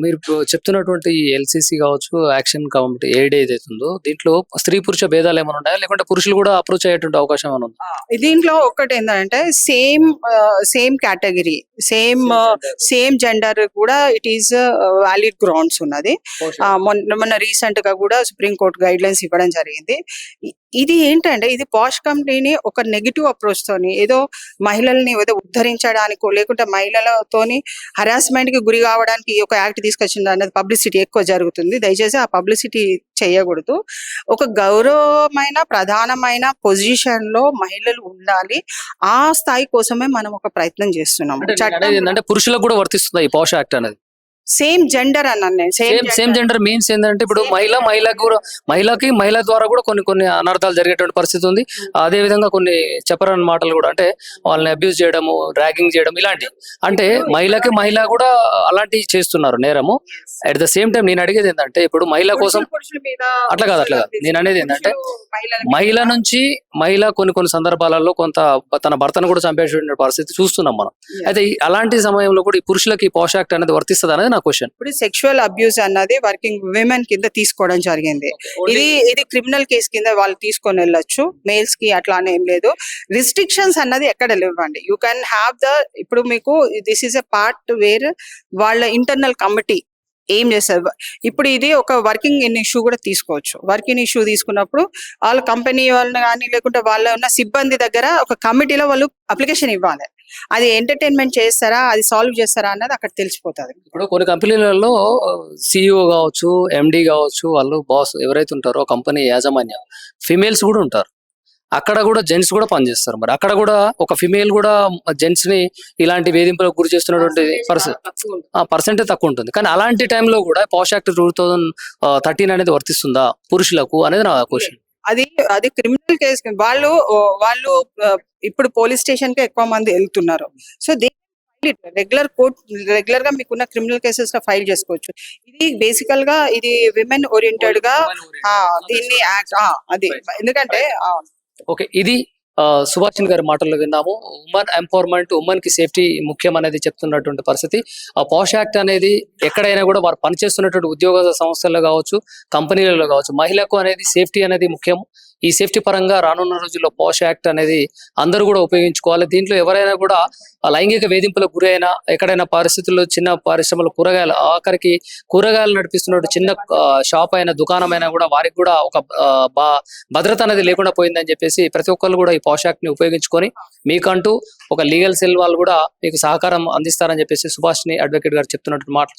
మీరు చెప్తున్నటువంటి ఈ ఎల్‌సిసి కావచ్చు, యాక్షన్ కమిటీ ఎయిడ్ ఏదైతే ఉందో, దీంట్లో స్త్రీ, పురుష భేదాలు ఏమైనా ఉన్నాయా? లేకుంటే పురుషులు కూడా అప్రోచ్ అయ్యేటువంటి అవకాశం ఏమైనా ఉందా? దీంట్లో ఒక్కటేందంటే సేమ్ కేటగిరీ, సేమ్ జెండర్ కూడా ఇట్ ఈస్ వాలిడ్ గ్రౌండ్స్ ఉన్నది. మొన్న రీసెంట్ గా కూడా సుప్రీం కోర్ట్ గైడ్ లైన్స్ ఇవ్వడం జరిగింది. ఇది ఏంటంటే ఇది పాష్ కంపెనీని ఒక నెగిటివ్ అప్రోచ్ తోని ఏదో మహిళల్ని ఏదో ఉద్ధరించడానికో లేకుంటే మహిళలతోని హరాస్మెంట్ కి గురి కావడానికి ఈ ఒక యాక్ట్ తీసుకొచ్చింది అన్నది పబ్లిసిటీ ఎక్కువ జరుగుతుంది. దయచేసి ఆ పబ్లిసిటీ చేయకూడదు. ఒక గౌరవమైన ప్రధానమైన పొజిషన్ లో మహిళలు ఉండాలి. ఆ స్థాయి కోసమే మనం ఒక ప్రయత్నం చేస్తున్నాము. అంటే నేను అనేది ఏంటంటే పురుషులకు కూడా వర్తిస్తుందా ఈ పాష్ యాక్ట్ అనేది? సేమ్ జెండర్ అన్నాను నేను. సేమ్ జెండర్ మీన్స్ ఏంటంటే ఇప్పుడు మహిళ ద్వారా కూడా కొన్ని అనర్థాలు జరిగేటువంటి పరిస్థితి ఉంది. అదే విధంగా కొన్ని చెప్పరాని మాటలు కూడా, అంటే వాళ్ళని అబ్యూజ్ చేయడము, ర్యాగింగ్ చేయడం ఇలాంటి, అంటే మహిళ కూడా అలాంటివి చేస్తున్నారు నేరము. అట్ ద సేమ్ టైం నేను అడిగేది ఏంటంటే ఇప్పుడు మహిళ కోసం అట్లా కాదు. నేను అనేది ఏంటంటే మహిళ కొన్ని సందర్భాలలో కొంత తన భర్తను కూడా చంపేటువంటి పరిస్థితి చూస్తున్నాం మనం. అయితే అలాంటి సమయంలో కూడా ఈ పురుషులకి పాష్ యాక్ట్ అనేది వర్తిస్తుంది అనేది నా క్వశ్చన్. ఇప్పుడు సెక్షువల్ అబ్యూస్ అన్నది వర్కింగ్ విమెన్ కింద తీసుకోవడం జరిగింది. ఇది క్రిమినల్ కేసు కింద వాళ్ళు తీసుకొని వెళ్ళొచ్చు. మేల్స్ కి అట్లా ఏం లేదు. రిస్ట్రిక్షన్స్ అన్నది ఎక్కడ లేవండి. యూ కెన్ హ్యావ్ ఇప్పుడు మీకు this is a part where వాళ్ళ ఇంటర్నల్ కమిటీ ఏం చేస్తారు. ఇప్పుడు ఇది ఒక వర్కింగ్ ఇన్ ఇష్యూ కూడా తీసుకోవచ్చు. వర్కింగ్ ఇష్యూ తీసుకున్నప్పుడు వాళ్ళ కంపెనీ వాళ్ళని కానీ లేకుంటే వాళ్ళ ఉన్న సిబ్బంది దగ్గర ఒక కమిటీలో వాళ్ళు అప్లికేషన్ ఇవ్వాలి. అది ఎంటర్టైన్మెంట్ చేస్తారా, అది సాల్వ్ చేస్తారా అన్నది అక్కడ తెలిసిపోతుంది. ఇప్పుడు కొన్ని కంపెనీలలో సిఇఓ కావచ్చు, ఎండి కావచ్చు, వాళ్ళు బాస్ ఎవరైతే ఉంటారో కంపెనీ యాజమాన్యం ఫిమేల్స్ కూడా ఉంటారు. అక్కడ కూడా జెంట్స్ కూడా పనిచేస్తారు. మరి అక్కడ కూడా ఒక ఫిమేల్ కూడా జెంట్స్ ని ఇలాంటి వేధింపులకు గురి చేస్తున్నటువంటి పర్సెంటేజ్ తక్కువ ఉంటుంది. కానీ అలాంటి టైంలో కూడా పాష్ యాక్ట్ 2013 అనేది వర్తిస్తుందా పురుషులకు అనేది నా క్వశ్చన్. అది క్రిమినల్ కేసు. వాళ్ళు ఇప్పుడు పోలీస్ స్టేషన్ కి ఎక్కువ మంది వెళ్తున్నారు. సో రెగ్యులర్ గా మీకున్న క్రిమినల్ కేసెస్ లో ఫైల్ చేసుకోవచ్చు. ఇది బేసికల్ గా ఇది విమెన్ ఓరియంటెడ్ గా దీన్ని అది ఎందుకంటే ఓకే, ఇది సుభాషిణి గారి మాటల్లో విన్నాము. ఉమెన్ ఎంపవర్మెంట్, ఉమెన్ కి సేఫ్టీ ముఖ్యం అనేది చెప్తున్నటువంటి పరిస్థితి. ఆ పాష్ యాక్ట్ అనేది ఎక్కడైనా కూడా వారు పనిచేస్తున్నటువంటి ఉద్యోగ సంస్థల్లో కావచ్చు, కంపెనీలలో కావచ్చు, మహిళకు అనేది సేఫ్టీ అనేది ముఖ్యం. ఈ సేఫ్టీ పరంగా రానున్న రోజుల్లో పాష్ యాక్ట్ అనేది అందరూ కూడా ఉపయోగించుకోవాలి. దీంట్లో ఎవరైనా కూడా లైంగిక వేధింపులకు గురైనా, ఎక్కడైనా పరిస్థితుల్లో చిన్న పరిశ్రమలు ఆఖరికి కూరగాయలు నడిపిస్తున్నట్టు చిన్న షాప్ అయినా దుకాణం అయినా కూడా వారికి కూడా ఒక భద్రత అనేది లేకుండా పోయిందని చెప్పేసి ప్రతి ఒక్కరు కూడా ఈ పాష్ యాక్ట్ ని ఉపయోగించుకొని మీకంటూ ఒక లీగల్ సెల్ వాళ్ళు కూడా మీకు సహకారం అందిస్తారని చెప్పేసి సుభాష్ని అడ్వకేట్ గారు చెప్తున్నట్టు మాటలు